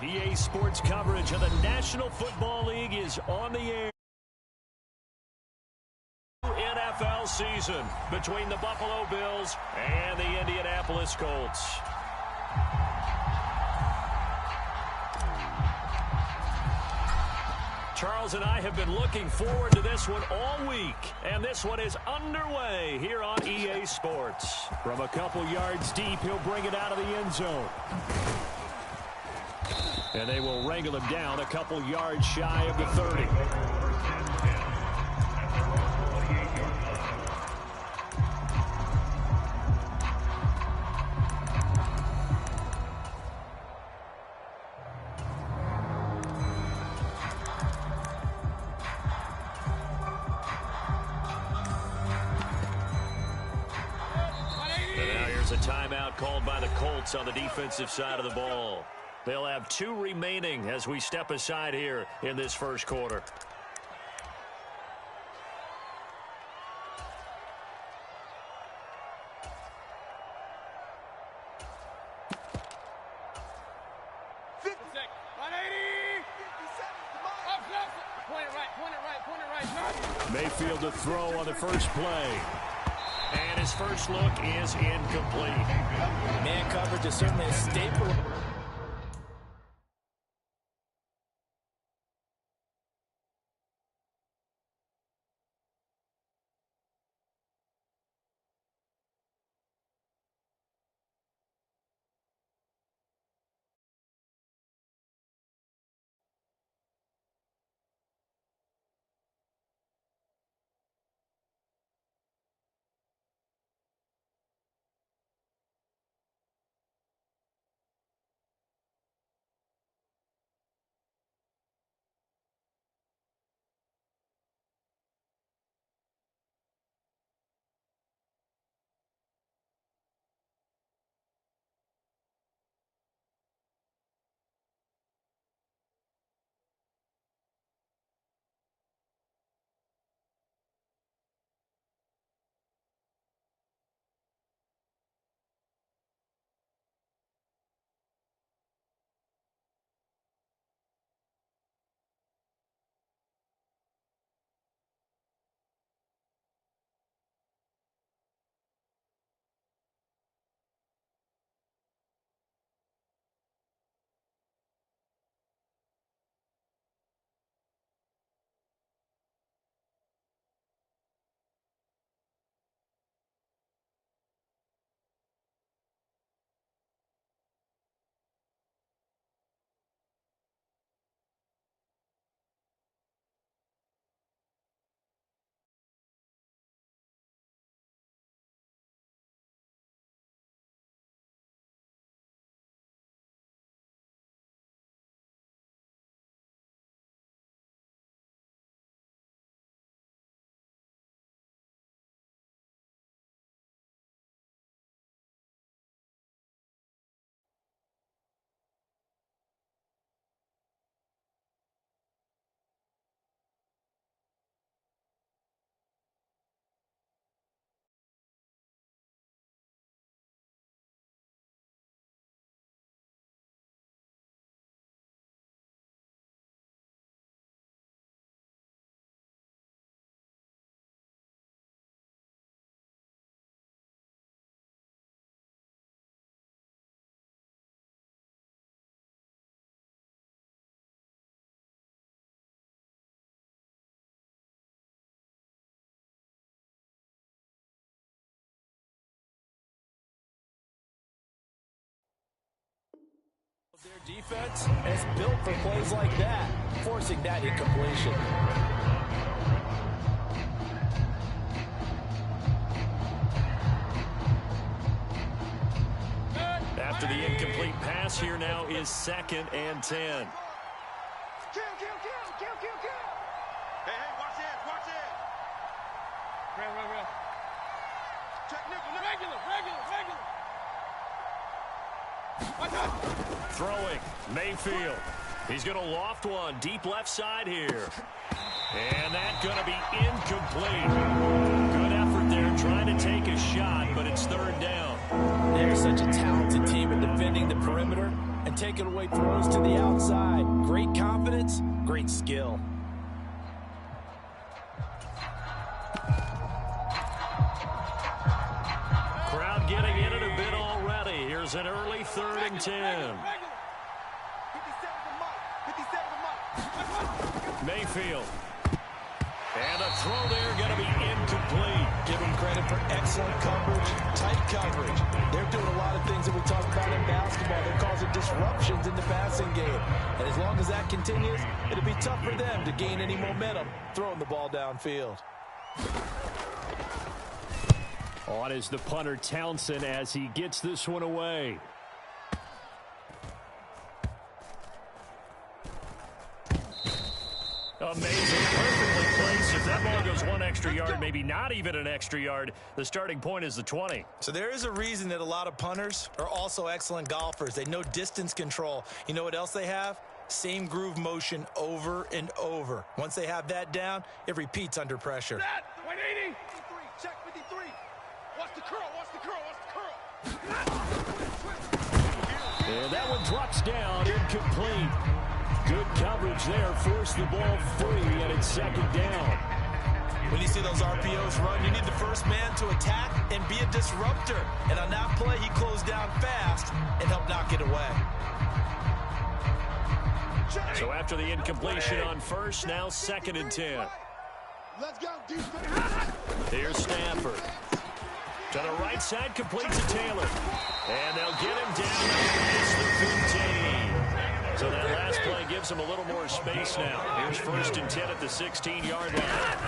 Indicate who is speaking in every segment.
Speaker 1: EA Sports coverage of the National Football League is on the air. NFL season between the Buffalo Bills and the Indianapolis Colts. Charles and I have been looking forward to this one all week, and this one is underway here on EA Sports. From a couple yards deep, he'll bring it out of the end zone. And they will wrangle him down a couple yards shy of the 30. A timeout called by the Colts on the defensive side of the ball. They'll have 2 remaining as we step aside here in this first quarter. Mayfield to throw on the first play. And his first look is incomplete.
Speaker 2: Man coverage is certainly a staple. Their defense is built for plays like that, forcing that incompletion.
Speaker 1: After the incomplete pass, here now is 2nd and 10.
Speaker 3: Hey, watch this, watch this. Real. Check nickel, regular.
Speaker 1: Throwing, Mayfield. He's going to loft one deep left side here. And that's going to be incomplete. Good effort there trying to take a shot, but it's 3rd down.
Speaker 2: They're such a talented team at defending the perimeter. and taking away throws to the outside. Great confidence, great skill.
Speaker 1: Crowd getting in it a bit already. Here's an early 3rd and 10. Mayfield. And a throw there going to be incomplete.
Speaker 2: Give them credit for excellent coverage, tight coverage. They're doing a lot of things that we talk about in basketball. They're causing disruptions in the passing game. And as long as that continues, it'll be tough for them to gain any momentum throwing the ball downfield.
Speaker 1: On is the punter Townsend as he gets this one away. Amazing, perfectly placed. If that ball goes 1 extra yard, maybe not even an extra yard, the starting point is the 20.
Speaker 2: So there is a reason that a lot of punters are also excellent golfers. They know distance control. You know what else they have? Same groove motion over and over. Once they have that down, it repeats under pressure.
Speaker 3: 180. Check 53. Watch the curl. Watch the curl. Watch the curl.
Speaker 1: And that one drops down, incomplete. Good coverage there, forced the ball free, and it's 2nd down.
Speaker 2: When you see those RPOs run, you need the first man to attack and be a disruptor. And on that play, he closed down fast and helped knock it away.
Speaker 1: So after the incompletion on first, now 2nd and 10.
Speaker 3: Let's go, defense.
Speaker 1: Here's Stafford. To the right side, completes to Taylor. And they'll get him down past the 15. So that last play gives him a little more space now. Here's 1st and 10 at the 16-yard line.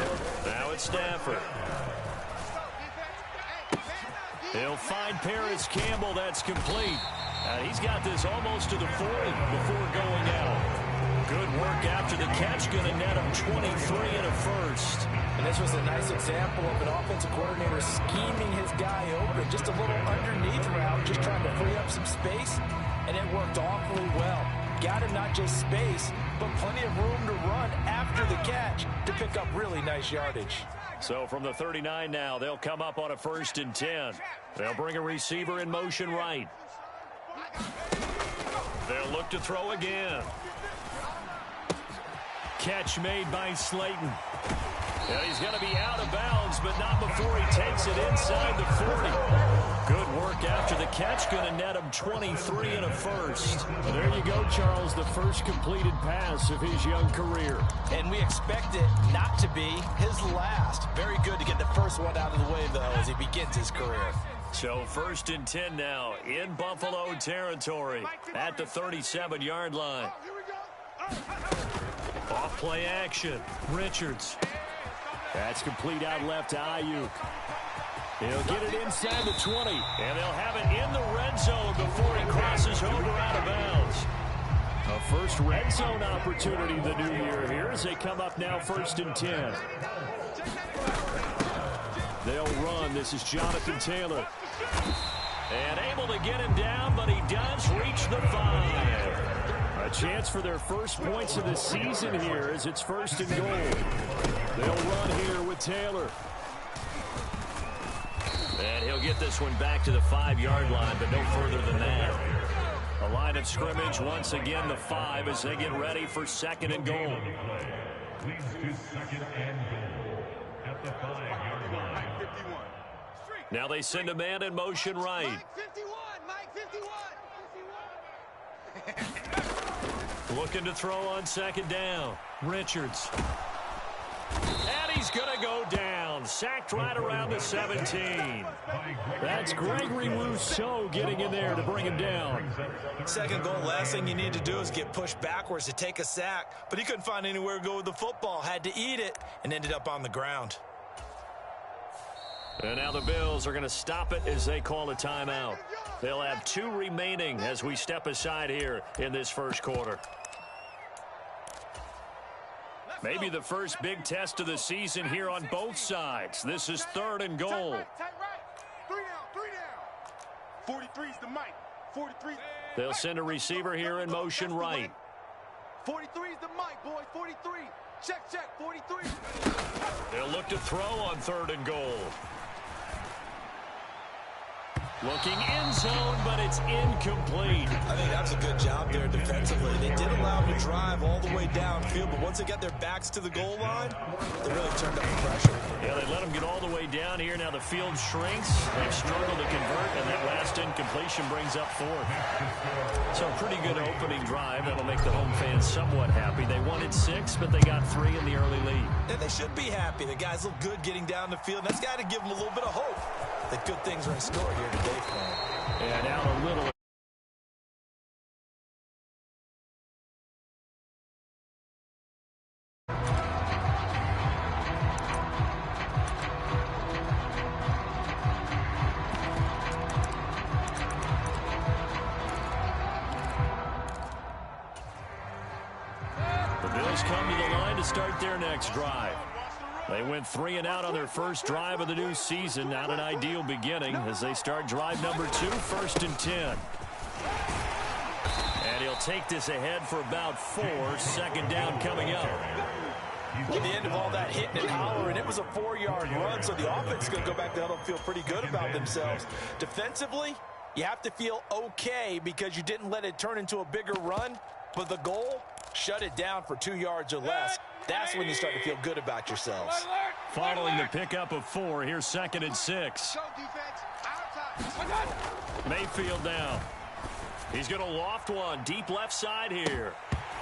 Speaker 1: Now it's Stafford. He'll find Paris Campbell. That's complete. He's got this almost to the 40 before going out. Good work after the catch. Going to net him 23 and a first.
Speaker 2: And this was a nice example of an offensive coordinator scheming his guy open. Just a little underneath route, just trying to free up some space. And it worked awfully well. Got him not just space, but plenty of room to run after the catch to pick up really nice yardage.
Speaker 1: So from the 39 now, they'll come up on a 1st and 10. They'll bring a receiver in motion right. They'll look to throw again. Catch made by Slayton. And he's going to be out of bounds, but not before he takes it inside the 40. Good work after the catch. Going to net him 23 and a first. Well, there you go, Charles, the first completed pass of his young career.
Speaker 2: And we expect it not to be his last. Very good to get the first one out of the way, though, as he begins his career.
Speaker 1: So 1st and 10 now in Buffalo territory at the 37-yard line. Off play action. Richards. That's complete out left to Ayuk. He'll get it inside the 20, and they'll have it in the red zone before he crosses over out of bounds. A first red zone opportunity the new year here as they come up now 1st and 10. They'll run. This is Jonathan Taylor. And able to get him down, but he does reach the 5. A chance for their first points of the season here as it's 1st and goal. They'll run here with Taylor. And he'll get this one back to the 5-yard line, but no further than that. A line of scrimmage once again, the 5, as they get ready for 2nd and goal.
Speaker 4: Please to 2nd and goal at the 5-yard line.
Speaker 1: Now they send a man in motion right.
Speaker 3: Mike 51, Mike 51.
Speaker 1: Looking to throw on 2nd down. Richards. And he's going to go down. Sacked right around the 17. That's Gregory Rousseau getting in there to bring him down.
Speaker 2: 2nd goal, last thing you need to do is get pushed backwards to take a sack. But he couldn't find anywhere to go with the football. Had to eat it and ended up on the ground.
Speaker 1: And now the Bills are going to stop it as they call a timeout. They'll have 2 remaining as we step aside here in this first quarter. Maybe the first big test of the season here on both sides. This is 3rd and goal.
Speaker 3: Tight right. 3 down. 43's the Mike. 43.
Speaker 1: They'll send a receiver here in motion right.
Speaker 3: 43's the Mike, boys. 43. Check, 43.
Speaker 1: They'll look to throw on 3rd and goal. Looking end zone, but it's incomplete.
Speaker 2: I think that's a good job there defensively. They did allow him to drive all the way downfield, but once they got their backs to the goal line, they really turned up the pressure.
Speaker 1: Yeah, they let him get all the way down here. Now the field shrinks. They've struggled to convert, and that last incompletion brings up fourth. So a pretty good opening drive. That'll make the home fans somewhat happy. They wanted 6, but they got 3 in the early lead.
Speaker 2: And they should be happy. The guys look good getting down the field. That's got to give them a little bit of hope that good things are in store here today for them.
Speaker 1: And now a little. The Bills come to the line to start their next drive. They went 3 and out on their first drive of the new season. Not an ideal beginning as they start drive number 2, 1st and 10. And he'll take this ahead for about 4. 2nd down coming up.
Speaker 2: At the end of all that hitting and hollering, it was a 4-yard run, so the offense is going to go back there and feel pretty good about themselves. Defensively, you have to feel okay because you didn't let it turn into a bigger run, but the goal, shut it down for 2 yards or less. That's when you start to feel good about yourselves.
Speaker 1: Following the pickup of 4, here's 2nd and 6. Mayfield down. He's going to loft one deep left side here.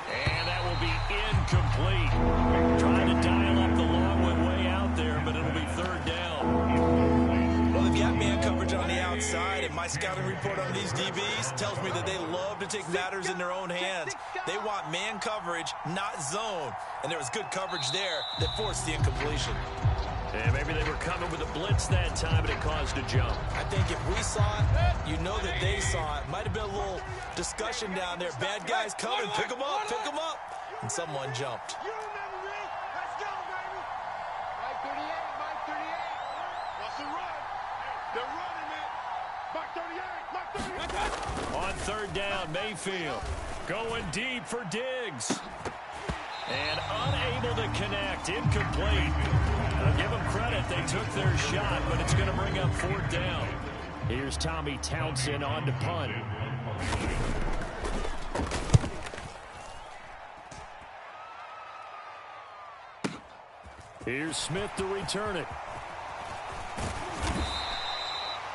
Speaker 1: And that will be incomplete. Trying to dial up the long one way out there, but it'll be 3rd down.
Speaker 2: Well, they've got man coverage on the outside, and my scouting report on these DBs tells me that they love to take matters in their own hands. They want man coverage, not zone. And there was good coverage there that forced the incompletion.
Speaker 1: And maybe they were coming with a blitz that time, and it caused a jump.
Speaker 2: I think if we saw it, you know that they saw it. Might have been a little discussion down there. Bad guys coming. Pick them up. Pick them up. And someone jumped.
Speaker 3: You remember me? Let's go, baby. Mike 38, Mike 38. What's the run? They're running, man. Mike 38, Mike 38.
Speaker 1: On 3rd down, Mayfield going deep for Diggs. And unable to connect. Incomplete. I'll give them credit. They took their shot, but it's going to bring up 4th down. Here's Tommy Townsend on to punt. Here's Smith to return it.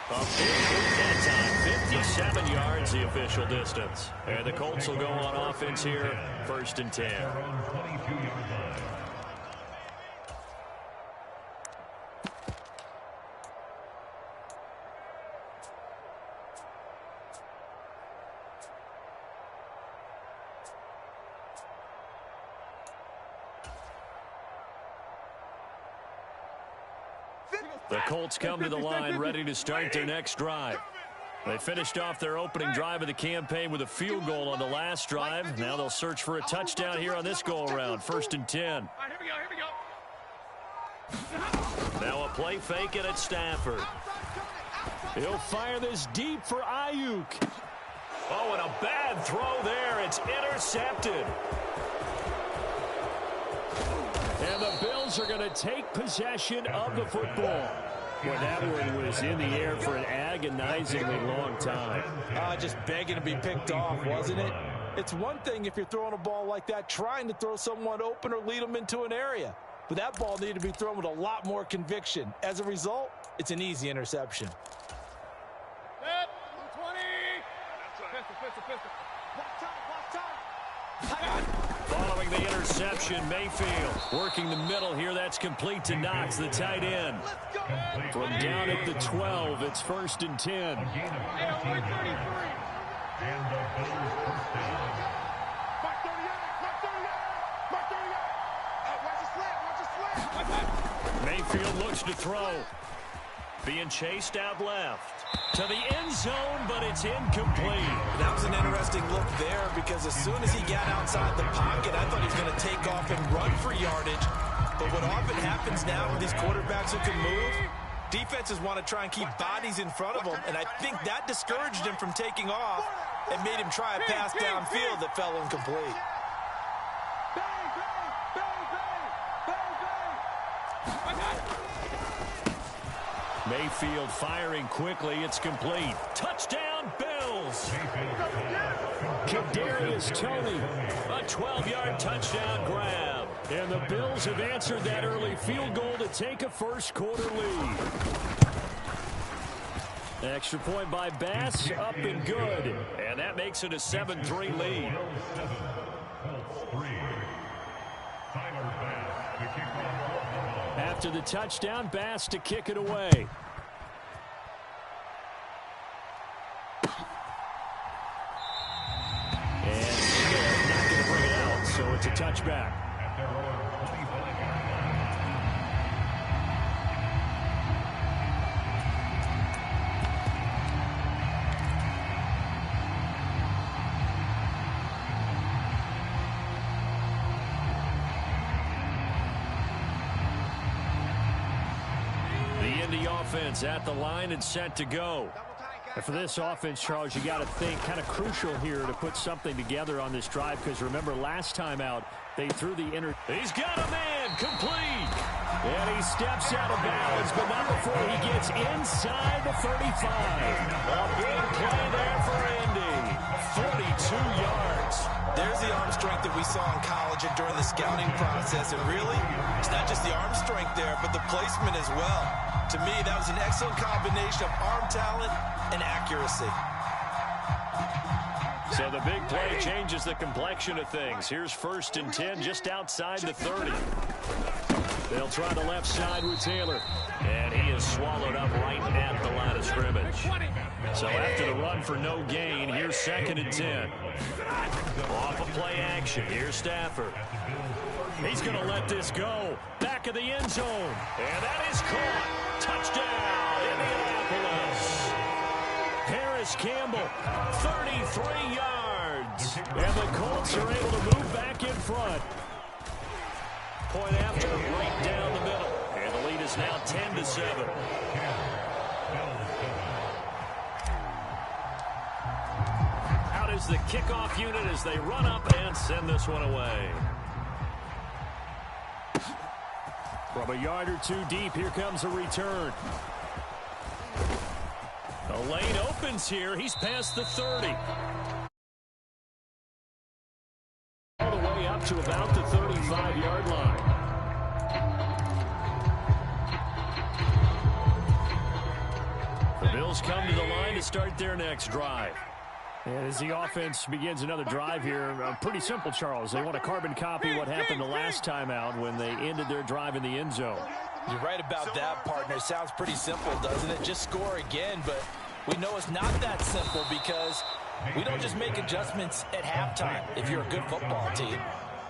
Speaker 1: A big move that time. 57 yards the official distance. And the Colts will go on offense here. 1st and 10. The Colts come to the line ready to start their next drive. They finished off their opening drive of the campaign with a field goal on the last drive. Now they'll search for a touchdown here on this go-around. 1st and 10.
Speaker 3: All right, here we go.
Speaker 1: Now a play fake it at Stafford. He'll fire this deep for Ayuk. Oh, and a bad throw there. It's intercepted. And the Bills are going to take possession of the football. Boy, that one was in the air for an agonizingly long time.
Speaker 2: Just begging to be picked off, wasn't it? It's one thing if you're throwing a ball like that, trying to throw someone open or lead them into an area. But that ball needed to be thrown with a lot more conviction. As a result, it's an easy interception.
Speaker 3: Set, 20. Pistol. Block time.
Speaker 1: Following the interception, Mayfield working the middle here. That's complete to Knox, the tight end. From down at the 12, it's 1st and 10. Mayfield looks to throw. Being chased out left. To the end zone, but it's incomplete.
Speaker 2: That was an interesting look there because as soon as he got outside the pocket, I thought he was going to take off and run for yardage. But what often happens now with these quarterbacks who can move, defenses want to try and keep bodies in front of them, and I think that discouraged him from taking off and made him try a pass downfield that fell incomplete.
Speaker 1: Mayfield firing quickly. It's complete. Touchdown, Bills. Kadarius Toney, a 12-yard touchdown grab. And the Bills have answered that early field goal to take a first-quarter lead. Extra point by Bass, up and good. And that makes it a 7-3 lead. After the touchdown, Bass to kick it away. And Smith not going to bring it out, so it's a touchback. Offense at the line and set to go. And for this offense, Charles, you got to think kind of crucial here to put something together on this drive, because remember last time out they threw the He's got a man complete, and he steps out of bounds, but not before he gets inside the 35. A big play there for Indy. 42 yards.
Speaker 2: There's the arm strength that we saw in college and during the scouting process, and really, it's not just the arm strength there, but the placement as well. To me, that was an excellent combination of arm talent and accuracy.
Speaker 1: So the big play changes the complexion of things. Here's 1st and 10 just outside the 30. They'll try the left side with Taylor. And he is swallowed up right at the line of scrimmage. So after the run for no gain, here's 2nd and 10. Off of play action, here's Stafford. He's going to let this go. Back of the end zone. And that is caught. Touchdown, Indianapolis. Harris Campbell, 33 yards. And the Colts are able to move back in front. Point after, right down the middle. And the lead is now 10-7. Out is the kickoff unit as they run up and send this one away. From a yard or two deep, here comes a return. The lane opens here. He's past the 30. All the way up to about the 35-yard line. The Bills come to the line to start their next drive. And as the offense begins another drive here, pretty simple, Charles. They want to carbon copy what happened the last time out when they ended their drive in the end zone.
Speaker 2: You're right about that, partner. Sounds pretty simple, doesn't it? Just score again, but we know it's not that simple because we don't just make adjustments at halftime if you're a good football team.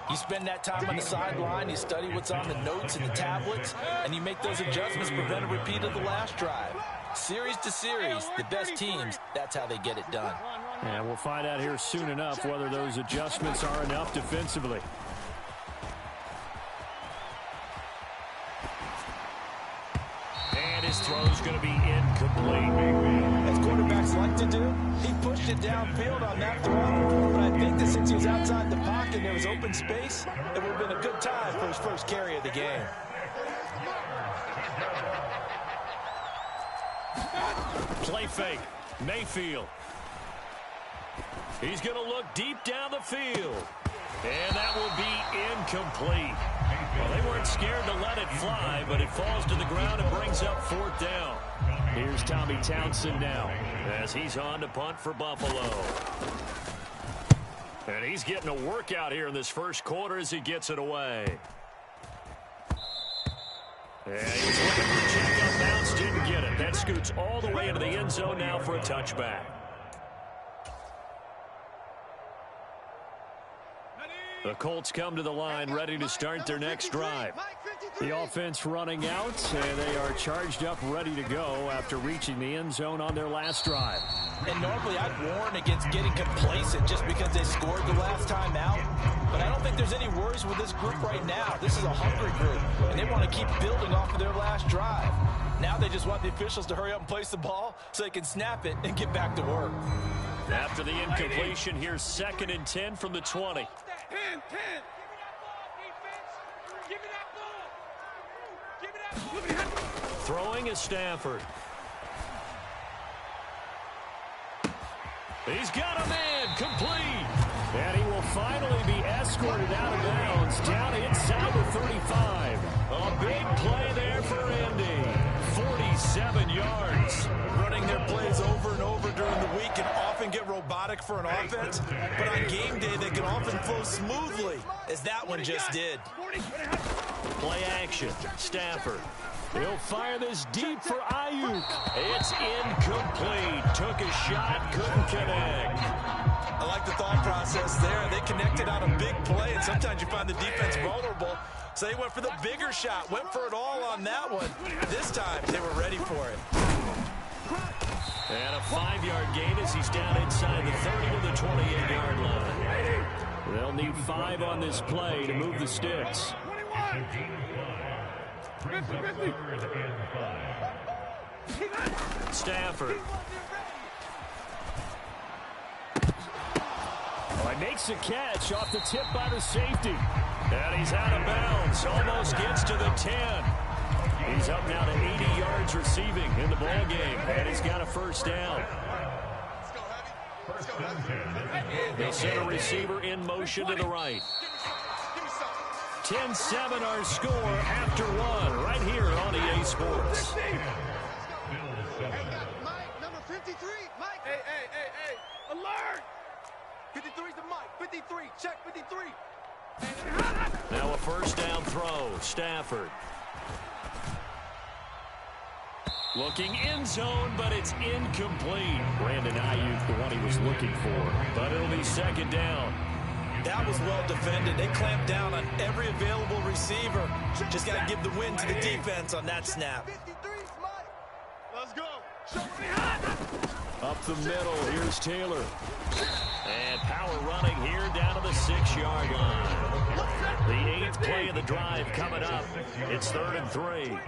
Speaker 2: You spend that time on the sideline, you study what's on the notes and the tablets, and you make those adjustments to prevent a repeat of the last drive. Series to series, the best teams, that's how they get it done.
Speaker 1: And we'll find out here soon enough whether those adjustments are enough defensively. And his throw's going to be incomplete.
Speaker 2: As quarterbacks like to do, he pushed it downfield on that throw. But I think that since he was outside the pocket and there was open space, it would have been a good time for his first carry of the game.
Speaker 1: Play fake. Mayfield. He's going to look deep down the field. And that will be incomplete. Well, they weren't scared to let it fly, but it falls to the ground and brings up 4th down. Here's Tommy Townsend now as he's on to punt for Buffalo. And he's getting a workout here in this first quarter as he gets it away. And he's looking for check-up bounce, didn't get it. That scoots all the way into the end zone now for a touchback. The Colts come to the line ready to start their next drive. The offense running out, and they are charged up ready to go after reaching the end zone on their last drive.
Speaker 2: And normally I'd warn against getting complacent just because they scored the last time out. But I don't think there's any worries with this group right now. This is a hungry group, and they want to keep building off of their last drive. Now they just want the officials to hurry up and place the ball so they can snap it and get back to work.
Speaker 1: After the incompletion, here's 2nd and 10 from the 20.
Speaker 3: 10. Give me that ball, defense. Give me that ball. Give me that.
Speaker 1: Throwing is Stafford. He's got a man, complete. And he will finally be escorted out of bounds down inside the 35. A big play there for Indy. 47 yards.
Speaker 2: Running their plays over and over during the week can often get robotic for an offense, but on game day they can often flow smoothly, as that one just did.
Speaker 1: Play action. Stafford. He'll fire this deep for Ayuk. It's incomplete. Took a shot, couldn't connect.
Speaker 2: I like the thought process there. They connected on a big play, and sometimes you find the defense vulnerable. So they went for the bigger shot, went for it all on that one. This time, they were ready for it.
Speaker 1: And a 5-yard gain as he's down inside the 30 to the 28-yard line. They'll need 5 on this play to move the sticks. Stafford. Oh, he makes a catch off the tip by the safety. And he's out of bounds. Almost gets to the 10. He's up now to 80 yards receiving in the ball game. And he's got a first down. They'll send a receiver in motion to the right. 10-7 our score after 1 right here on EA Sports.
Speaker 3: Mike, number 53. Mike. Hey. Alert. 53's the Mike. 53. Check 53.
Speaker 1: Now a first down throw. Stafford. Looking end zone, but it's incomplete. Brandon Ayuk, the one he was looking for. But it'll be second down.
Speaker 2: That was well defended. They clamped down on every available receiver. Just got to give the win to the defense on that snap.
Speaker 3: 53's Mike. Let's go.
Speaker 1: Up the middle, here's Taylor. And power running here down to the 6-yard line. The 8th play of the drive coming up. It's 3rd and 3.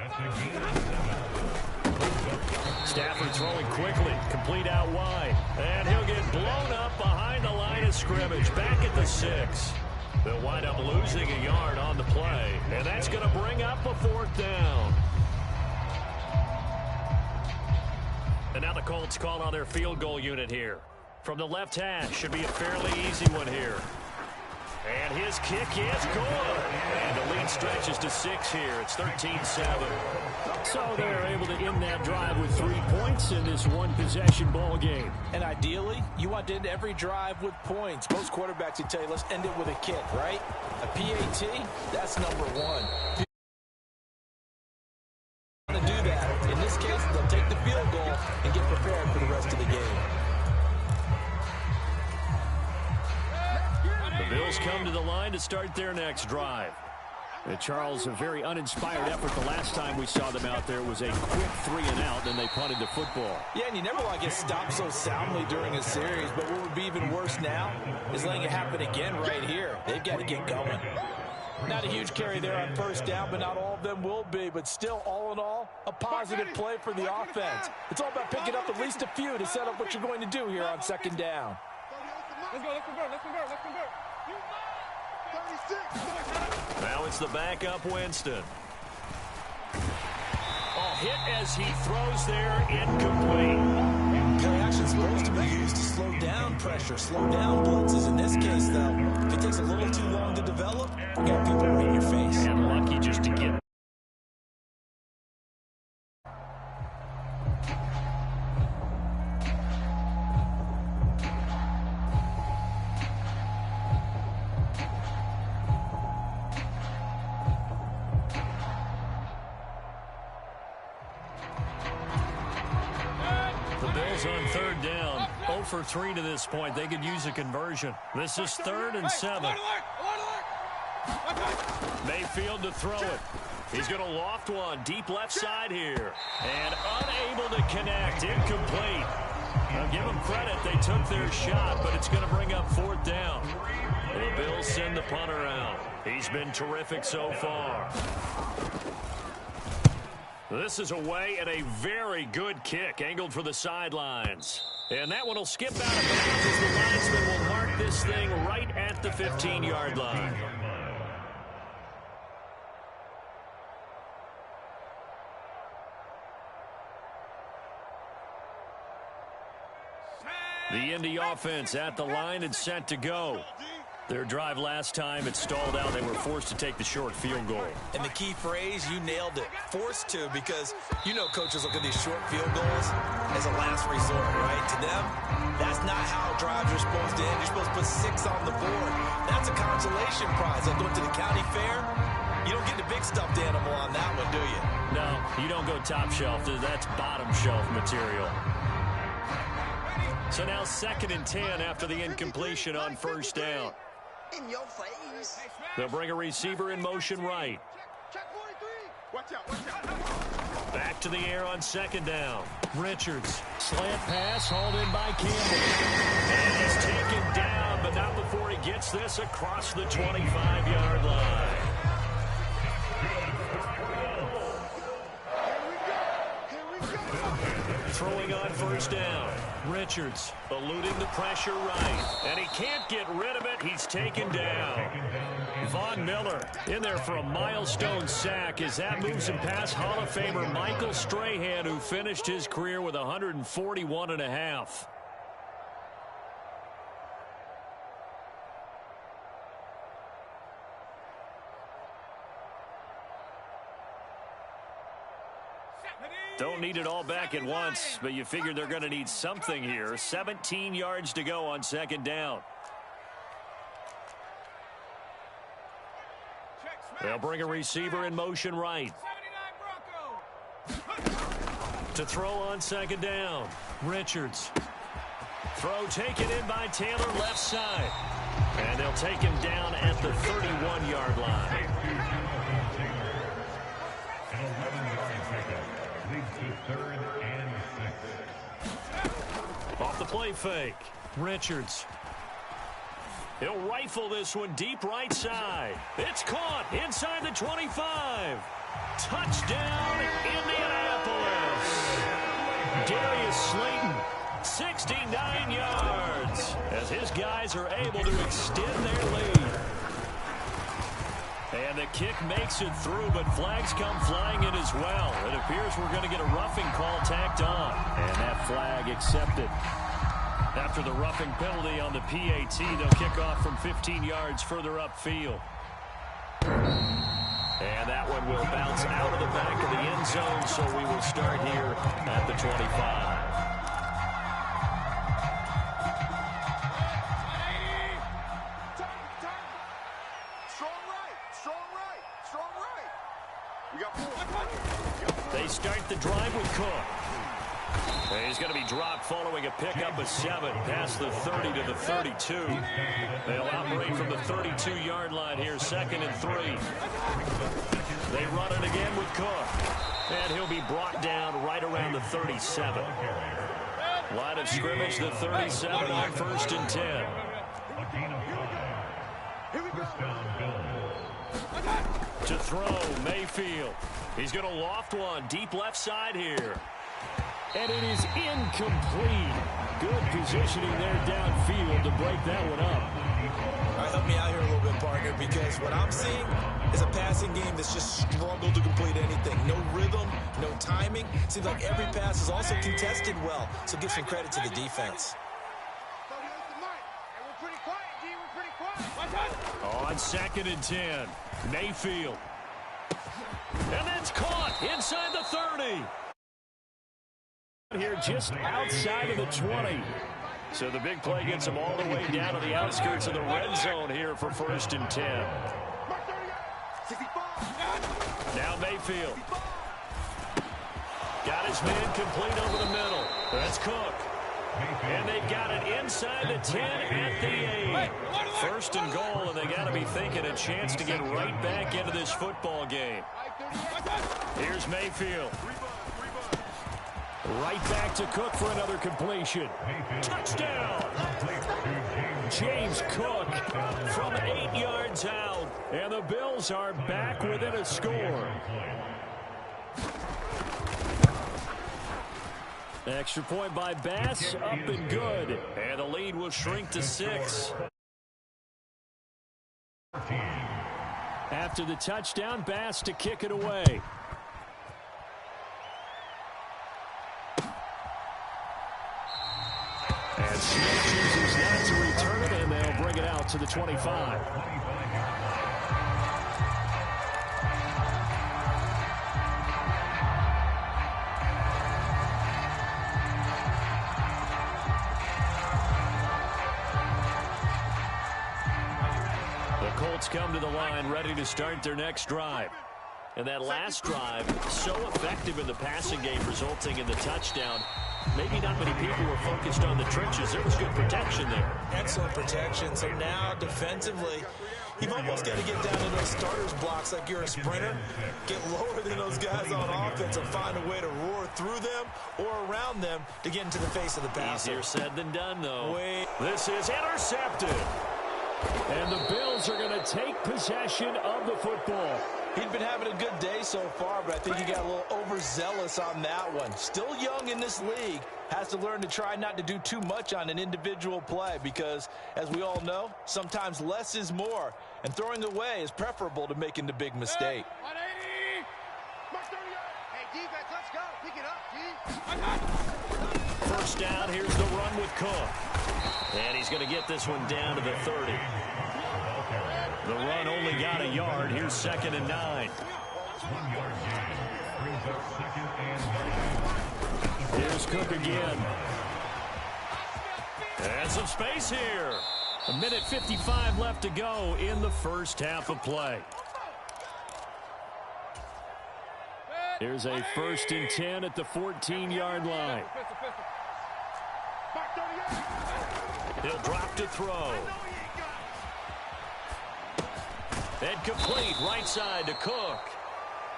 Speaker 1: Stafford throwing quickly, complete out wide. And he'll get blown up behind the line of scrimmage, back at the 6. They'll wind up losing a yard on the play. And that's going to bring up a 4th down. And now the Colts call on their field goal unit here. From the left hash, should be a fairly easy one here. And his kick is good. And the lead stretches to 6 here. It's 13-7. So they're able to end that drive with 3 points in this one-possession ball game.
Speaker 2: And ideally, you want to end every drive with points. Most quarterbacks would tell you, let's end it with a kick, right? A PAT, that's number 1. To do that, in this case, they'll take the field goal and get prepared for the rest of the game.
Speaker 1: The Bills come to the line to start their next drive. Charles, a very uninspired effort the last time we saw them out there was a quick 3 and out, then they punted the football.
Speaker 2: Yeah, and you never want to get stopped so soundly during a series, but what would be even worse now is letting it happen again right here. They've got to get going. Not a huge carry there on first down, but not all of them will be. But still, all in all, a positive play for the offense. It's all about picking up at least a few to set up what you're going to do here on second down.
Speaker 3: Let's go. Let's convert.
Speaker 1: Now it's the backup Winston. Oh, hit as he throws there, incomplete.
Speaker 2: Play action is supposed to be used to slow down pressure, slow down blitzes. In this case, though, if it takes a little too long to develop, you got people right in your face.
Speaker 1: And lucky just to get. On 3rd down, 0 for 3 to this point. They could use a conversion. This is 3rd and 7. Mayfield to throw it. He's going to loft one deep left side here. And unable to connect. Incomplete. Now give them credit. They took their shot, but it's going to bring up 4th down. The Bills send the punter out. He's been terrific so far. This is away and a very good kick angled for the sidelines. And that one will skip out of bounds as the linesman will mark this thing right at the 15-yard line. The Indy offense at the line and set to go. Their drive last time, it stalled out. They were forced to take the short field goal.
Speaker 2: And the key phrase, you nailed it, forced to, because you know coaches look at these short field goals as a last resort, right? To them, that's not how drives are supposed to end. You're supposed to put 6 on the board. That's a consolation prize. Like going to the county fair, you don't get the big stuffed animal on that one, do you?
Speaker 1: No, you don't go top shelf. That's bottom shelf material. So now 2nd and 10 after the incompletion on first down.
Speaker 3: In your face.
Speaker 1: They'll bring a receiver in motion right.
Speaker 3: Check 43. Watch out, watch out.
Speaker 1: Back to the air on 2nd down. Richards, slant pass, hauled in by Campbell. And he's taken down, but not before he gets this across the 25-yard line. Throwing on first down. Richards eluding the pressure right. And he can't get rid of it. He's taken down. Von Miller in there for a milestone sack as that moves him past Hall of Famer Michael Strahan, who finished his career with 141.5. Don't need it all back at once, but you figure they're going to need something here. 17 yards to go on 2nd down. They'll bring a receiver in motion right. To throw on 2nd down. Richards. Throw taken in by Taylor left side. And they'll take him down at the 31-yard line. Off the play fake. Richards. He'll rifle this one deep right side. It's caught inside the 25. Touchdown, Indianapolis. Darius Slayton, 69 yards, as his guys are able to extend their lead. And the kick makes it through, but flags come flying in as well. It appears we're going to get a roughing call tacked on. And that flag accepted. After the roughing penalty on the PAT, they'll kick off from 15 yards further upfield. And that one will bounce out of the back of the end zone, so we will start here at the 25. They start the drive with Cook. And he's going to be dropped following a pickup of 7 past the 30 to the 32. They'll operate from the 32-yard line here, 2nd and 3. They run it again with Cook. And he'll be brought down right around the 37. Line of scrimmage, the 37 on 1st and 10. To throw, Mayfield. He's going to loft one deep left side here. And it is incomplete. Good positioning there downfield to break that one up.
Speaker 2: All right, help me out here a little bit, partner, because what I'm seeing is a passing game that's just struggled to complete anything. No rhythm, no timing. Seems like every pass is also contested well, so give some credit to the defense.
Speaker 1: On 2nd and 10, Mayfield. And that's caught inside the 30. Here just outside of the 20. So the big play gets them all the way down to the outskirts of the red zone here for 1st and 10. Now Mayfield. Got his man complete over the middle. That's Cook. And they've got it inside the 10 at the 8. 1st and goal, and they got to be thinking a chance to get right back into this football game. Here's Mayfield. Right back to Cook for another completion. Touchdown! James Cook from 8 yards out. And the Bills are back within a score. Extra point by Bass, up and good. And the lead will shrink to 6. After the touchdown, Bass to kick it away. And Smith chooses not to return it, and they'll bring it out to the 25. The Colts come to the line ready to start their next drive. And that last drive, so effective in the passing game, resulting in the touchdown. Maybe not many people were focused on the trenches. There was good protection there.
Speaker 2: Excellent protection. So now defensively, you've almost got to get down to those starters blocks like you're a sprinter. Get lower than those guys on offense and find a way to roar through them or around them to get into the face of the passer.
Speaker 1: Easier said than done, though. This is intercepted. And the Bills are going to take possession of the football.
Speaker 2: He'd been having a good day so far, but I think he got a little overzealous on that one. Still young in this league. Has to learn to try not to do too much on an individual play because, as we all know, sometimes less is more. And throwing away is preferable to making the big mistake.
Speaker 3: Hey, defense, let's go. Pick it up, D.
Speaker 1: First down, here's the run with Cook. And he's going to get this one down to the 30. The run only got a yard. Here's 2nd and 9. Here's Cook again. And some space here. 1:55 left to go in the first half of play. Here's a 1st and 10 at the 14-yard line. He'll drop to throw. And complete right side to Cook.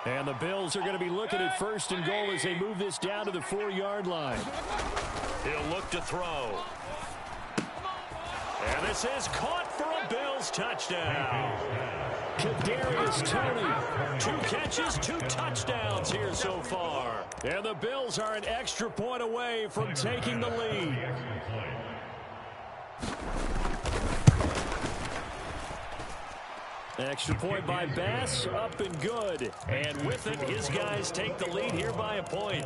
Speaker 1: And the Bills are going to be looking at 1st and goal as they move this down to the 4-yard line. He'll look to throw. And this is caught for a Bills touchdown. Kadarius Toney, 2 catches, 2 touchdowns here so far. And the Bills are an extra point away from taking the lead. Extra point by Bass, up and good. And with it, his guys take the lead here by a point.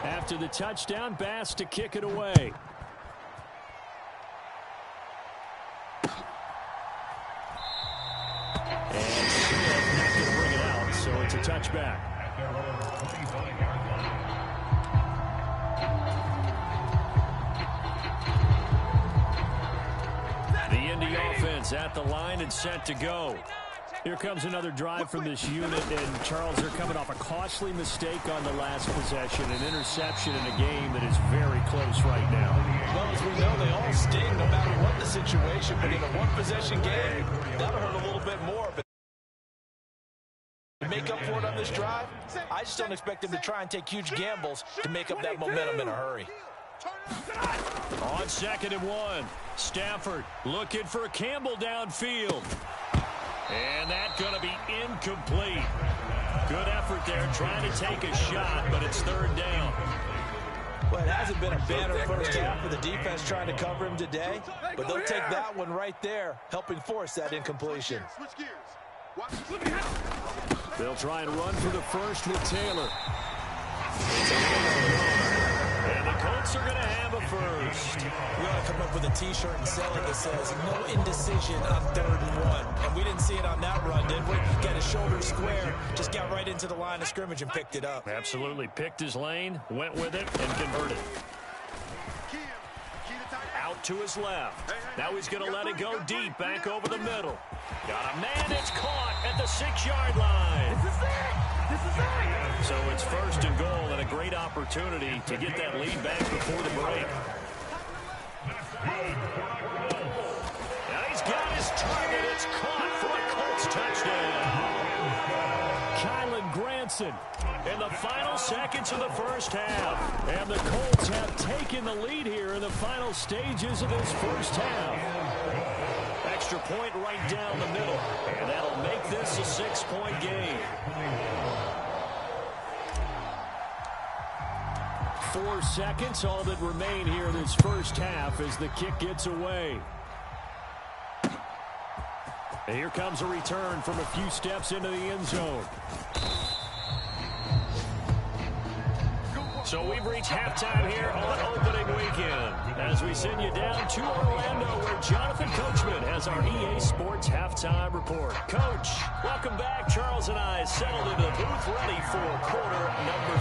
Speaker 1: After the touchdown, Bass to kick it away. And Smith not going to bring it out, so it's a touchback. The Indy offense at the line and set to go. Here comes another drive from this unit, and Charles, they're coming off a costly mistake on the last possession, an interception in a game that is very close right now.
Speaker 2: Well, as we know, they all sting no matter what the situation, but in a one-possession game, that'll hurt a little bit more. But to make up for it on this drive, I just don't expect them to try and take huge gambles to make up that momentum in a hurry.
Speaker 1: On 2nd and 1, Stafford looking for Campbell downfield. And that's going to be incomplete. Good effort there trying to take a shot, but it's 3rd down.
Speaker 2: Well, it hasn't been a banner first half for the defense trying to cover him today, but they'll take that one right there, helping force that incompletion.
Speaker 1: They'll try and run for the first with Taylor. And the Colts are going to have a first.
Speaker 2: We ought to come up with a T-shirt and sell it that says, no indecision on 3rd and 1. And we didn't see it on that run, did we? Got his shoulder square, just got right into the line of scrimmage and picked it up.
Speaker 1: Absolutely. Picked his lane, went with it, and converted. Out to his left. Now he's going to let it go deep, back over the middle. Got a man, it's caught at the 6-yard line.
Speaker 3: This is it.
Speaker 1: So it's 1st and goal and a great opportunity to get that lead back before the break. Now he's got his target. It's caught for a Colts touchdown. Kylan Granson in the final seconds of the first half. And the Colts have taken the lead here in the final stages of this first half. Extra point right down the middle. And that'll make this a 6-point game. 4 seconds, all that remain here in this first half as the kick gets away. And here comes a return from a few steps into the end zone. So we've reached halftime here on opening weekend as we send you down to Orlando where Jonathan Coachman has our EA Sports Halftime Report. Coach, welcome back. Charles and I settled into the booth ready for quarter number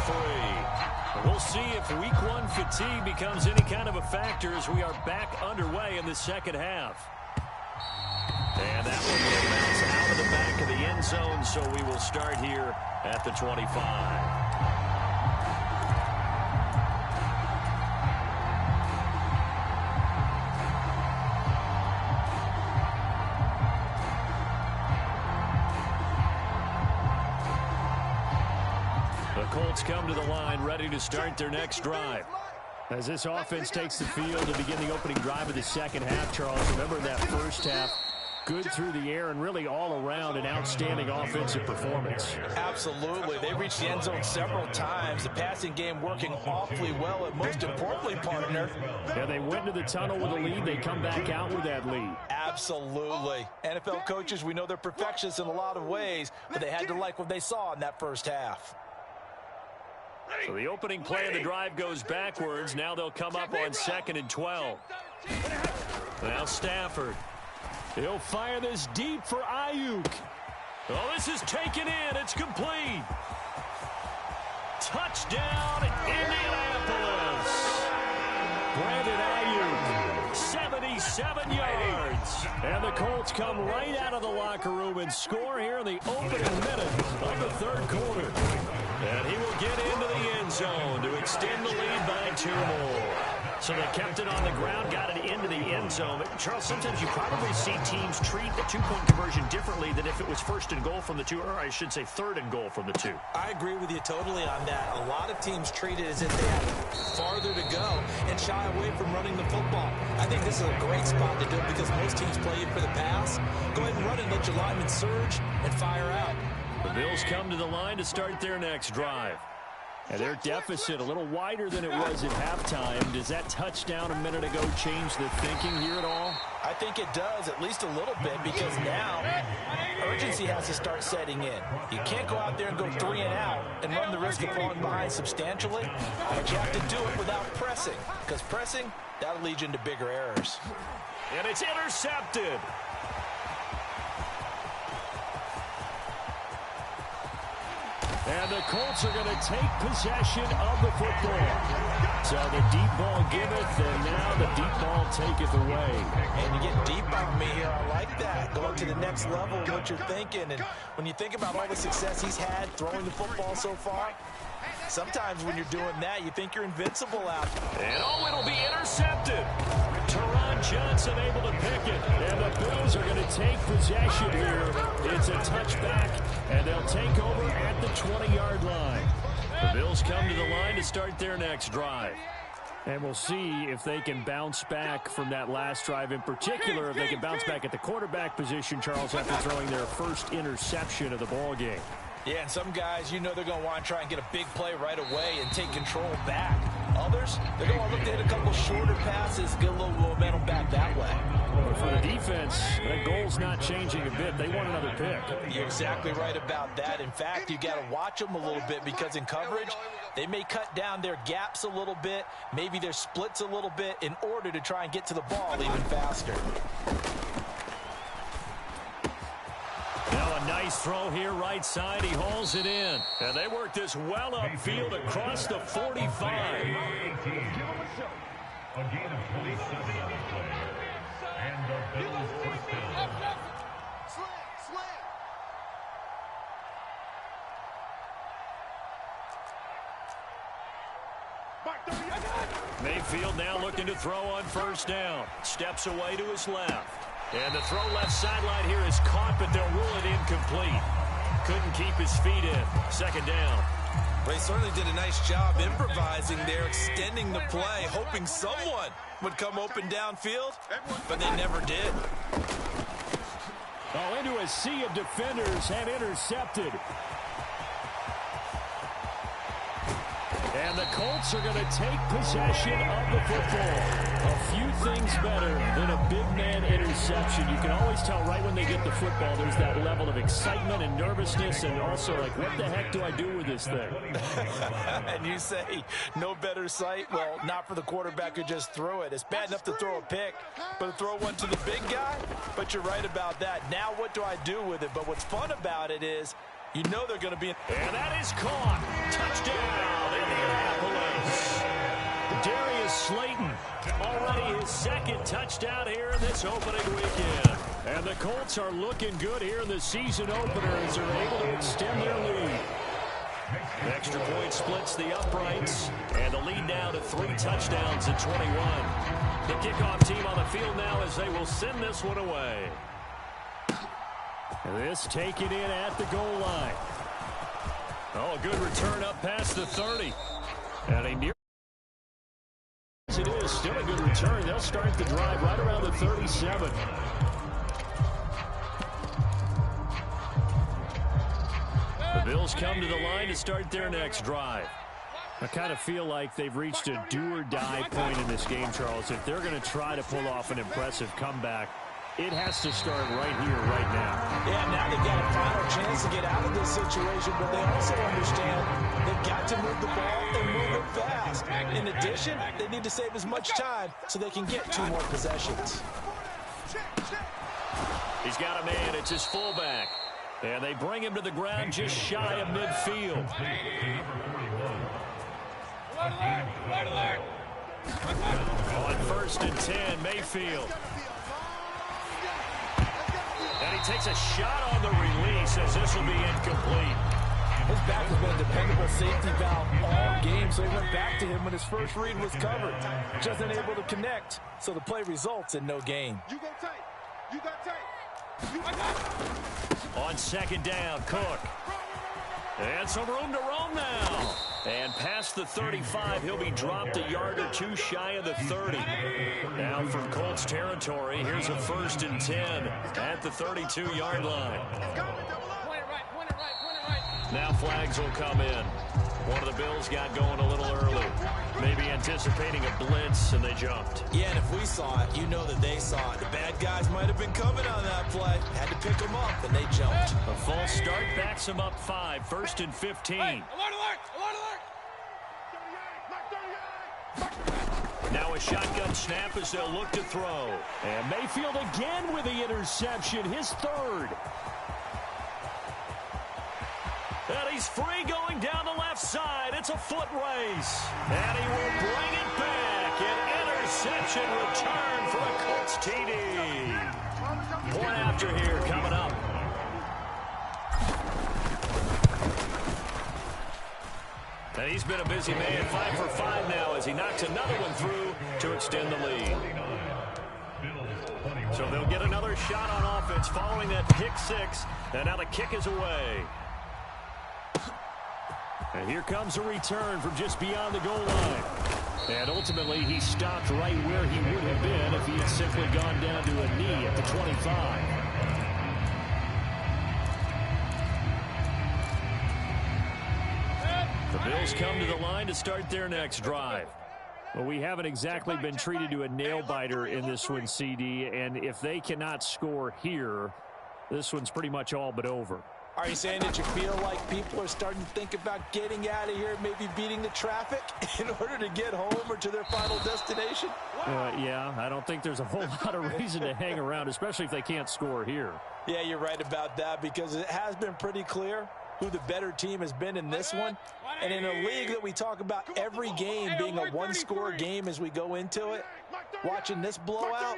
Speaker 1: 3. We'll see if week 1 fatigue becomes any kind of a factor as we are back underway in the second half. And that one will bounce out of the back of the end zone, so we will start here at the 25. The Colts come to the line ready to start their next drive. As this offense takes the field to begin the opening drive of the second half, Charles, remember that first half, good through the air and really all around an outstanding offensive performance.
Speaker 2: Absolutely. They reached the end zone several times. The passing game working awfully well, and most importantly, partner.
Speaker 1: Yeah, they went to the tunnel with a lead. They come back out with that lead.
Speaker 2: Absolutely. NFL coaches, we know they're perfectionists in a lot of ways, but they had to like what they saw in that first half.
Speaker 1: So the opening play of the drive goes backwards. Now they'll come up on 2nd and 12. Now Stafford. He'll fire this deep for Ayuk. Oh, this is taken in. It's complete. Touchdown, Indianapolis. Brandon Ayuk, 77 yards. And the Colts come right out of the locker room and score here in the opening minute of the third quarter. And he will get into the end zone to extend the lead by 2 more. So they kept it on the ground, got it into the end zone. Charles, sometimes you probably see teams treat the 2-point conversion differently than if it was 1st and goal from the 2, or I should say 3rd and goal from the 2.
Speaker 2: I agree with you totally on that. A lot of teams treat it as if they have farther to go and shy away from running the football. I think this is a great spot to do it because most teams play you for the pass. Go ahead and run it, let your linemen surge and fire out.
Speaker 1: The Bills come to the line to start their next drive. And their deficit a little wider than it was at halftime. Does that touchdown a minute ago change the thinking here at all?
Speaker 2: I think it does, at least a little bit, because now urgency has to start setting in. You can't go out there and go 3 and out and run the risk of falling behind substantially, but you have to do it without pressing, because pressing, that'll lead you into bigger errors.
Speaker 1: And it's intercepted. And the Colts are going to take possession of the football. So the deep ball giveth, and now the deep ball taketh away.
Speaker 2: And you get deep on me here. I like that. Going to the next level of what you're thinking. And when you think about all the success he's had throwing the football so far, sometimes when you're doing that, you think you're invincible out.
Speaker 1: And oh, it'll be intercepted. Teron Johnson able to pick it. And the Bills are going to take possession here. It's a touchback, and they'll take over at the 20-yard line. The Bills come to the line to start their next drive. And we'll see if they can bounce back from that last drive, in particular, if they can bounce back at the quarterback position, Charles, after throwing their first interception of the ball game.
Speaker 2: Yeah, and some guys, you know they're going to want to try and get a big play right away and take control back. Others, they're going to look to hit a couple shorter passes, get a little momentum back that way.
Speaker 1: But for the defense, that goal's not changing a bit. They want another pick.
Speaker 2: You're exactly right about that. In fact, you got to watch them a little bit because in coverage, they may cut down their gaps a little bit, maybe their splits a little bit in order to try and get to the ball even faster.
Speaker 1: Now a nice throw here right side. He hauls it in. And they work this well upfield across the 45.
Speaker 4: A gain of 27 on the play. And the Bills first down.
Speaker 3: Slam.
Speaker 1: Mayfield now looking to throw on first down. Steps away to his left. And the throw left sideline here is caught, but they'll rule it incomplete. Couldn't keep his feet in. Second down.
Speaker 5: They certainly did a nice job improvising there, extending the play, hoping someone would come open downfield, but they never did.
Speaker 1: Oh, into a sea of defenders and intercepted. And the Colts are going to take possession of the football. A few things better than a big man interception. You can always tell right when they get the football, there's that level of excitement and nervousness, and also like, what the heck do I do with this thing?
Speaker 2: And you say, no better sight? Well, not for the quarterback who just threw it. It's bad enough to throw a pick, but to throw one to the big guy? But you're right about that. Now what do I do with it? But what's fun about it is, you know they're going to be...
Speaker 1: And that is caught. Touchdown, Indianapolis. Darius Slayton, already his second touchdown here in this opening weekend. And the Colts are looking good here in the season opener as they're able to extend their lead. The extra point splits the uprights, and the lead now to 3 touchdowns at 21. The kickoff team on the field now as they will send this one away. This taken in at the goal line. Oh, a good return up past the 30. And a near... It is still a good return. They'll start the drive right around the 37. The Bills come to the line to start their next drive. I kind of feel like they've reached a do-or-die point in this game, Charles. If they're going to try to pull off an impressive comeback, it has to start right here, right now.
Speaker 2: Yeah, now they've got a final chance to get out of this situation, but they also understand they've got to move the ball and move it fast. In addition, they need to save as much time so they can get 2 more possessions.
Speaker 1: He's got a man. It's his fullback. And they bring him to the ground just shy of midfield. On 1st and 10, Mayfield. And he takes a shot on the release as this will be incomplete.
Speaker 2: His back has been a dependable safety valve all game, so he went back to him when his first read was covered. Just unable to connect, so the play results in no gain.
Speaker 3: You go tight. You got tight.
Speaker 1: On 2nd down, Cook. And some room to roam now. And past the 35, he'll be dropped a yard or 2 shy of the 30. Now from Colts territory, here's a 1st and 10 at the 32-yard line. Now flags will come in. One of the Bills got going a little early. Maybe anticipating a blitz, and they jumped.
Speaker 2: Yeah, and if we saw it, you know that they saw it. The bad guys might have been coming on that play. Had to pick them up, and they jumped.
Speaker 1: A false start backs them up 5. 1st and 15.
Speaker 3: Hey, alert, alert, alert, alert.
Speaker 1: Now a shotgun snap as they'll look to throw. And Mayfield again with the interception, his 3rd. And he's free going down the left side. It's a foot race. And he will bring it back. An interception return for a Colts TD. Point after here coming up. And he's been a busy man. 5 for 5 now as he knocks another one through to extend the lead. So they'll get another shot on offense following that pick 6. And now the kick is away. And here comes a return from just beyond the goal line. And ultimately, he stopped right where he would have been if he had simply gone down to a knee at the 25. The Bills come to the line to start their next drive. Well, we haven't exactly been treated to a nail-biter in this one, CD. And if they cannot score here, this one's pretty much all but over.
Speaker 2: Are you saying that you feel like people are starting to think about getting out of here, maybe beating the traffic in order to get home or to their final destination?
Speaker 1: Yeah, I don't think there's a whole lot of reason to hang around, especially if they can't score here.
Speaker 2: Yeah, you're right about that because it has been pretty clear who the better team has been in this one. And in a league that we talk about every game being a one-score game as we go into it, watching this blowout,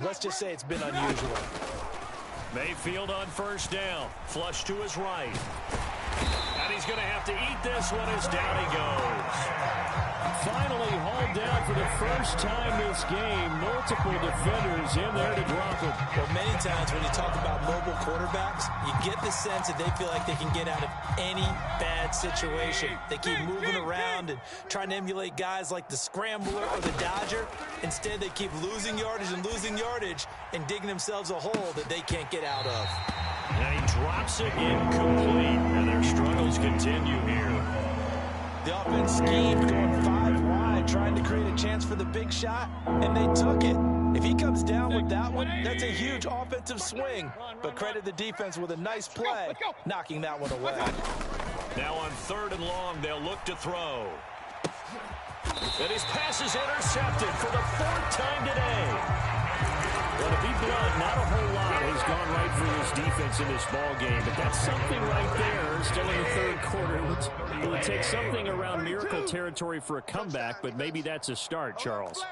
Speaker 2: let's just say it's been unusual.
Speaker 1: Mayfield on 1st down. Flush to his right. And he's going to have to eat this one as down he goes. Finally hauled down for the first time this game. Multiple defenders in there to drop him.
Speaker 2: Well, many times when you talk about mobile quarterbacks, you get the sense that they feel like they can get out of any bad situation. They keep moving around and trying to emulate guys like the Scrambler or the Dodger. Instead, they keep losing yardage and digging themselves a hole that they can't get out of.
Speaker 1: And he drops it incomplete, and their struggles continue here.
Speaker 2: The offense schemed, going 5 wide, trying to create a chance for the big shot, and they took it. If he comes down with that one, that's a huge offensive swing. But credit the defense with a nice play, knocking that one away.
Speaker 1: Now on 3rd and long, they'll look to throw. And his pass is intercepted for the 4th time today. Well, to be blunt, not a whole lot has gone right for this defense in this ball game, but that's something right there. Still in the 3rd quarter. It would take something around miracle territory for a comeback, but maybe that's a start, Charles.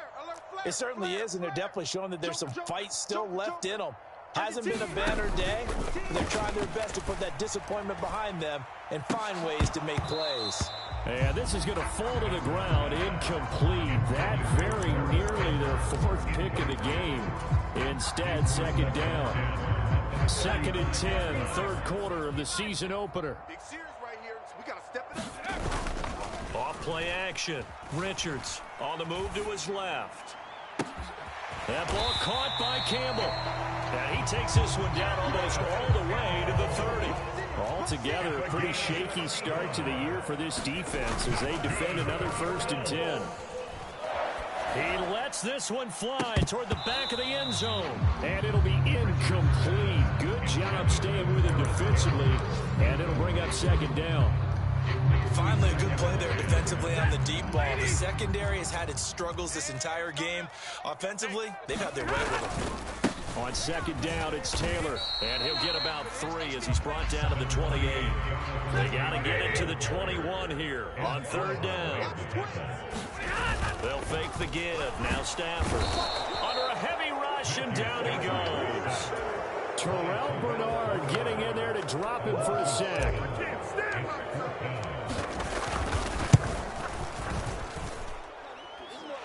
Speaker 2: It certainly is, and they're definitely showing that there's some fight still left in them. Hasn't been a banner day. They're trying their best to put that disappointment behind them and find ways to make plays.
Speaker 1: And this is going to fall to the ground, incomplete. That very nearly their 4th pick of the game. Instead, 2nd down. 2nd and 10, 3rd quarter of the season opener.
Speaker 3: Big series right here, so we got to step it up.
Speaker 1: Off play action. Richards on the move to his left. That ball caught by Campbell. And he takes this one down almost all the way to the 30. Altogether, a pretty shaky start to the year for this defense as they defend another 1st and 10. He lets this one fly toward the back of the end zone. And it'll be incomplete. Good job staying with it defensively. And it'll bring up 2nd down.
Speaker 2: Finally, a good play there defensively on the deep ball. The secondary has had its struggles this entire game. Offensively, they've had their way with them.
Speaker 1: On 2nd down, it's Taylor. And he'll get about 3 as he's brought down to the 28. They got to get it to the 21 here on 3rd down. They'll fake the give. Now Stafford. Under a heavy rush, and down he goes. Terrell Bernard getting in there to drop him for a sack.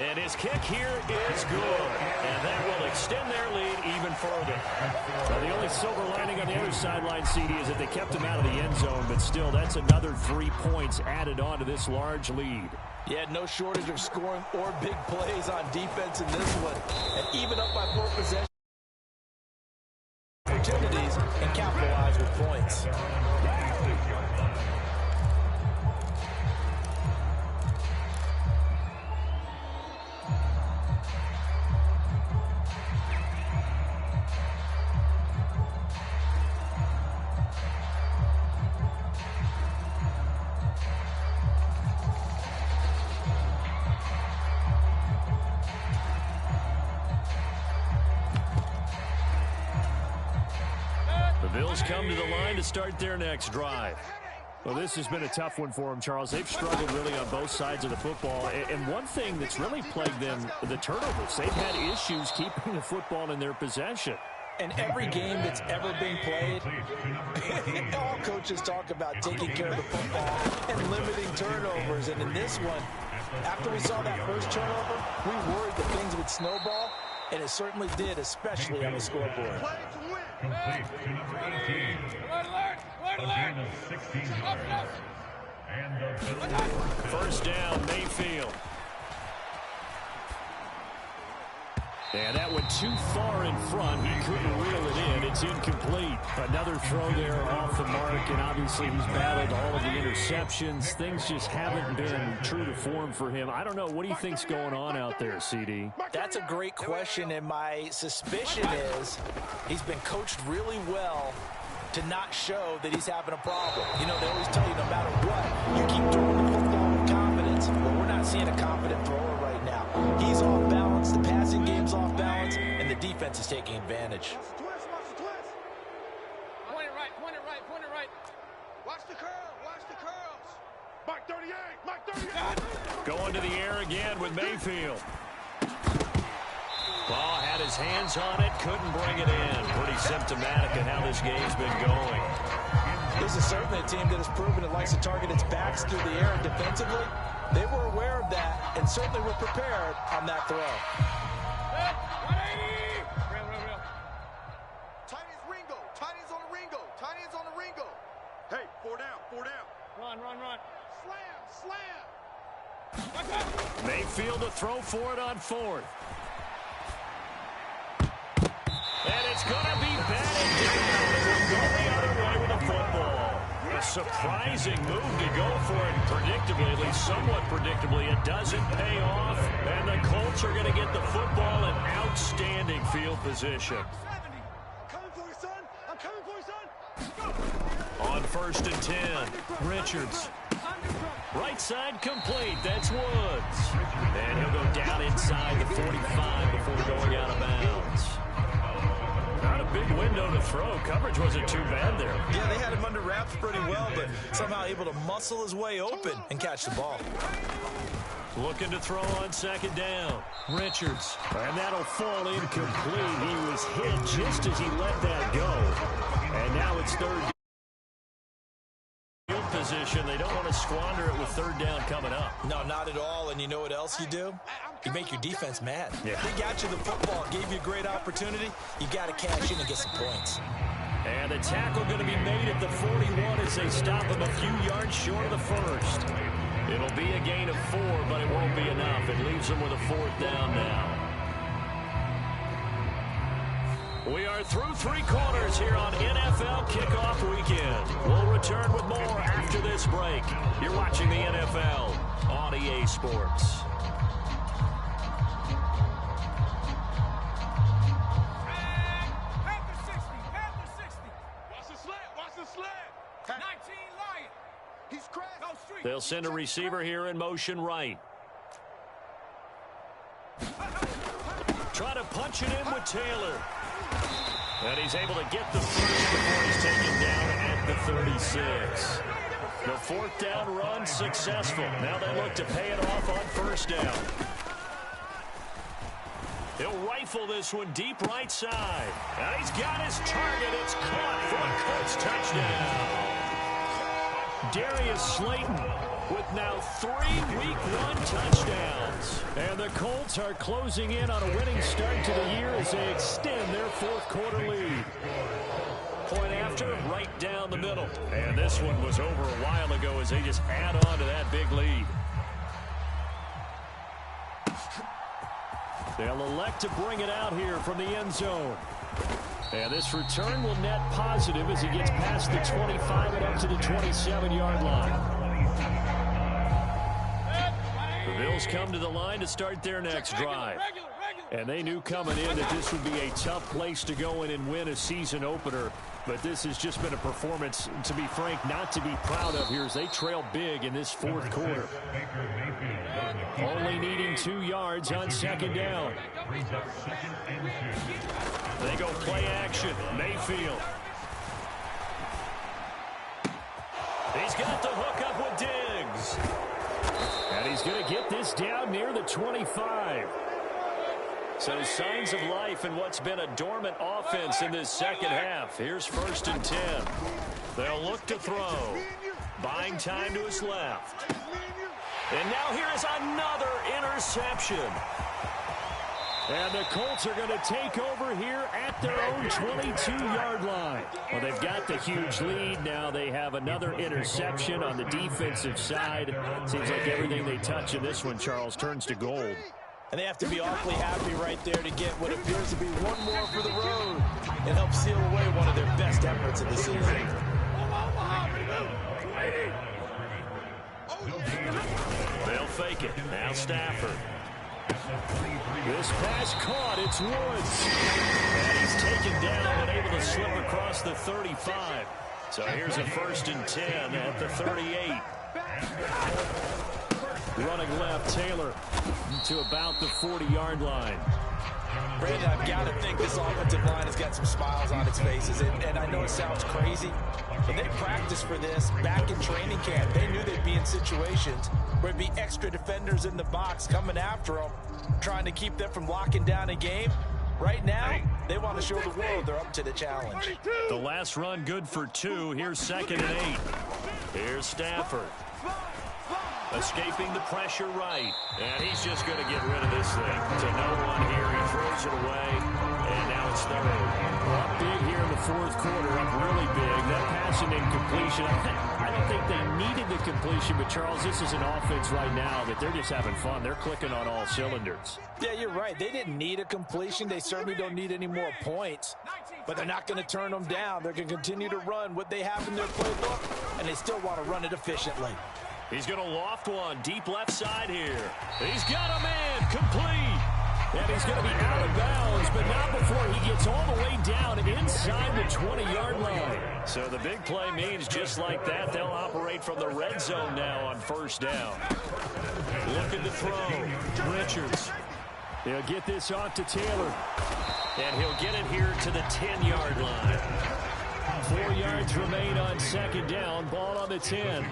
Speaker 1: And his kick here is good. And that will extend their lead even further. Now, the only silver lining on the other sideline, CD, is that they kept him out of the end zone. But still, that's another 3 points added on to this large lead.
Speaker 2: Yeah, no shortage of scoring or big plays on defense in this one. And even up by 4 possessions. Opportunities and capitalize with points.
Speaker 1: Bills come to the line to start their next drive. Well, this has been a tough one for them, Charles. They've struggled really on both sides of the football. And one thing that's really plagued them, the turnovers. They've had issues keeping the football in their possession.
Speaker 2: And every game that's ever been played, all coaches talk about taking care of the football and limiting turnovers. And in this one, after we saw that first turnover, we worried that things would snowball, and it certainly did, especially on the scoreboard.
Speaker 4: Complete to number 18. A gain of 16 yards. And the Bills
Speaker 1: First down, Mayfield. And that went too far in front. He couldn't reel it in. It's incomplete. Another throw there off the mark, and obviously he's battled all of the interceptions. Things just haven't been true to form for him. I don't know. What do you think's going on out there, CD?
Speaker 2: That's a great question, and my suspicion is he's been coached really well to not show that he's having a problem. You know, they always tell you no matter what, you keep throwing the football with confidence. Well, we're not seeing a confident thrower right now. He's off balance, the passing game's off balance, and the defense is taking advantage.
Speaker 3: Point it right, point it right, point it right. Watch the curl, watch the curls. Mike 38, Mike 38.
Speaker 1: Going to the air again with Mayfield. Ball had his hands on it, couldn't bring it in. Pretty symptomatic of how this game's been going.
Speaker 2: This is certainly a team that has proven it likes to target its backs through the air and defensively. They were aware of that and certainly were prepared on that throw.
Speaker 3: Tight ends Ringo, tight ends on the Ringo, tight ends on the Ringo. Hey, 4 down, 4 down. Run, run, run. Slam, slam.
Speaker 1: Mayfield to throw for it on 4th. And it's going to be batted down. It will go the other way with the football. A surprising move to go for it predictably, at least somewhat predictably. It doesn't pay off, and the Colts are going to get the football in outstanding field position. On 1st and 10, Richards. Right side complete. That's Woods. And he'll go down inside the 45 before going out of bounds. Not a big window to throw. Coverage wasn't too bad there.
Speaker 5: Yeah, they had him under wraps pretty well, but somehow able to muscle his way open and catch the ball.
Speaker 1: Looking to throw on 2nd down. Richards. And that'll fall incomplete. He was hit just as he let that go. And now it's 3rd field position. They don't want to squander it with 3rd down coming up.
Speaker 5: No, not at all. And you know what else you do? You make your defense mad.
Speaker 1: Yeah.
Speaker 5: They got you the football, gave you a great opportunity. You got to cash in and get some points.
Speaker 1: And the tackle going to be made at the 41 as they stop him a few yards short of the 1st. It'll be a gain of 4, but it won't be enough. It leaves them with a 4th down now. We are through 3 quarters here on NFL Kickoff Weekend. We'll return with more after this break. You're watching the NFL on EA Sports. They'll send a receiver here in motion right. Try to punch it in with Taylor. And he's able to get the first before he's taken down at the 36. The 4th down run successful. Now they look to pay it off on 1st down. He'll rifle this one deep right side. And he's got his target. It's caught for a Colts touchdown. Darius Slayton with now 3 Week 1 touchdowns. And the Colts are closing in on a winning start to the year as they extend their 4th quarter lead. Point after, right down the middle. And this one was over a while ago as they just add on to that big lead. They'll elect to bring it out here from the end zone. And this return will net positive as he gets past the 25 and up to the 27-yard line. The Bills come to the line to start their next drive. And they knew coming in that this would be a tough place to go in and win a season opener. But this has just been a performance, to be frank, not to be proud of here as they trail big in this 4th quarter. Only needing 2 yards on 2nd down. They go play action. Mayfield. He's got the hook up with Diggs. And he's going to get this down near the 25. So signs of life in what's been a dormant offense in this 2nd half. Here's 1st and 10. They'll look to throw. Buying time to his left. And now here is another interception. And the Colts are going to take over here at their own 22-yard line. Well, they've got the huge lead. Now they have another interception on the defensive side. Seems like everything they touch in this one, Charles, turns to gold.
Speaker 2: And they have to be awfully happy right there to get what appears to be one more for the road and help seal away one of their best efforts of the season.
Speaker 1: They'll fake it. Now Stafford. This pass caught. It's Woods. And he's taken down and able to slip across the 35. So here's a 1st and 10 at the 38. Running left, Taylor to about the 40-yard line.
Speaker 2: Brandon, I've got to think this offensive line has got some smiles on its faces. And I know it sounds crazy, but they practiced for this back in training camp. They knew they'd be in situations where it'd be extra defenders in the box coming after them, trying to keep them from locking down a game. Right now, they want to show the world they're up to the challenge.
Speaker 1: The last run good for 2. Here's 2nd and 8. Here's Stafford. Escaping the pressure right. And he's just going to get rid of this thing. To no one here. He throws it away. And now it's third. Up big here in the fourth quarter. Up really big. That passing incompletion. I don't think they needed the completion. But, Charles, this is an offense right now that they're just having fun. They're clicking on all cylinders.
Speaker 2: Yeah, you're right. They didn't need a completion. They certainly don't need any more points. But they're not going to turn them down. They're going to continue to run what they have in their playbook. And they still want to run it efficiently.
Speaker 1: He's going to loft one deep left side here. He's got a man complete. And he's going to be out of bounds, but not before he gets all the way down inside the 20-yard line. So the big play means just like that, they'll operate from the red zone now on first down. Looking to throw. Richards. He'll get this off to Taylor. And he'll get it here to the 10-yard line. 4 yards remain on second down. Ball on the 10.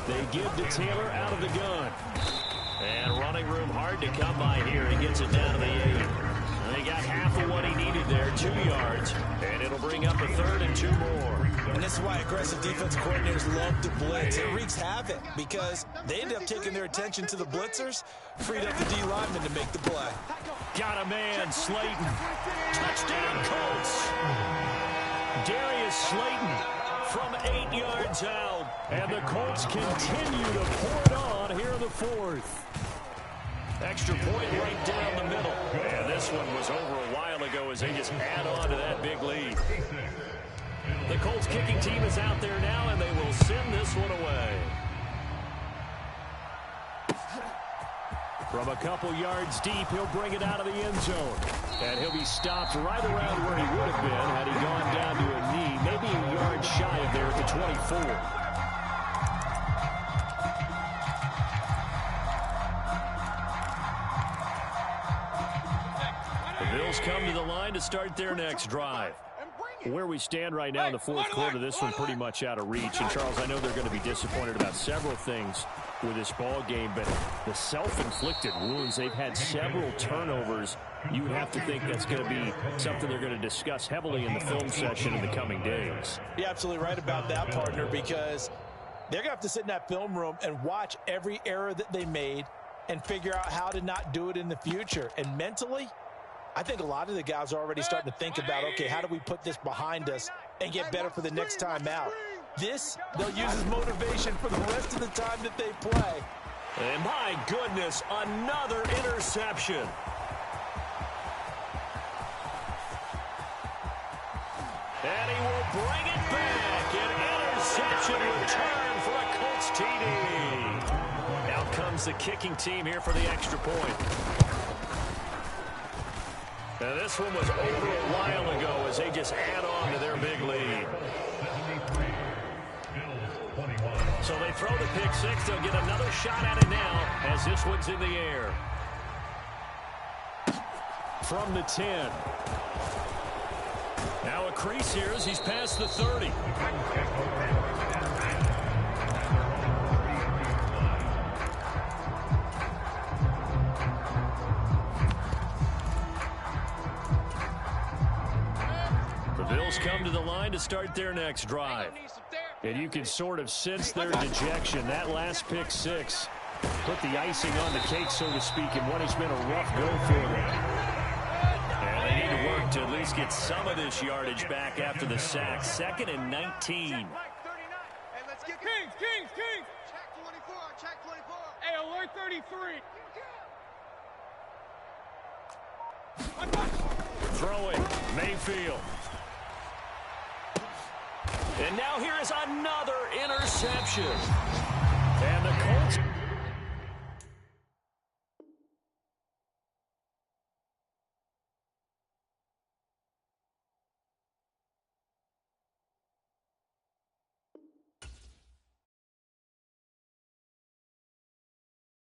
Speaker 1: They give to Taylor out of the gun. And running room hard to come by here. He gets it down to the 8. And they got half of what he needed there, 2 yards. And it'll bring up a third and 2 more.
Speaker 2: And this is why aggressive defensive coordinators love to blitz. It wreaks havoc because they end up taking their attention to the blitzers, freed up the D lineman to make the play.
Speaker 1: Got a man, Slayton. Touchdown, Colts. Darius Slayton from 8 yards out. And the Colts continue to pour it on here in the fourth. Extra point right down the middle. And this one was over a while ago as they just add on to that big lead. The Colts kicking team is out there now, and they will send this one away. From a couple yards deep, he'll bring it out of the end zone. And he'll be stopped right around where he would have been had he gone down to a knee, maybe a yard shy of there at the 24. The Bills come to the line to start their next drive. Where we stand right now in the fourth quarter, this one pretty much out of reach. And, Charles, I know they're going to be disappointed about several things with this ball game, but the self-inflicted wounds, they've had several turnovers. You have to think that's going to be something they're going to discuss heavily in the film session in the coming days.
Speaker 2: You're absolutely right about that, partner, because they're going to have to sit in that film room and watch every error that they made and figure out how to not do it in the future. And mentally, I think a lot of the guys are already starting to think about, okay, how do we put this behind us and get better for the next time out? This, they'll use as motivation for the rest of the time that they play.
Speaker 1: And my goodness, another interception. And he will bring it back. An interception return for a Colts TD. Out comes the kicking team here for the extra point. And this one was over a while ago as they just add on to their big lead. So they throw the pick six. They'll get another shot at it now as this one's in the air. From the 10. Now a crease here as he's past the 30. Bills come to the line to start their next drive. And you can sort of sense their dejection. That last pick six put the icing on the cake, so to speak, and what has been a rough go for them. And they need to work to at least get some of this yardage back after the sack. 2nd and 19.
Speaker 3: Hey, let's get Kings. Check 24, check 24. Hey, alert 33.
Speaker 1: Throwing, Mayfield. And now here is another interception.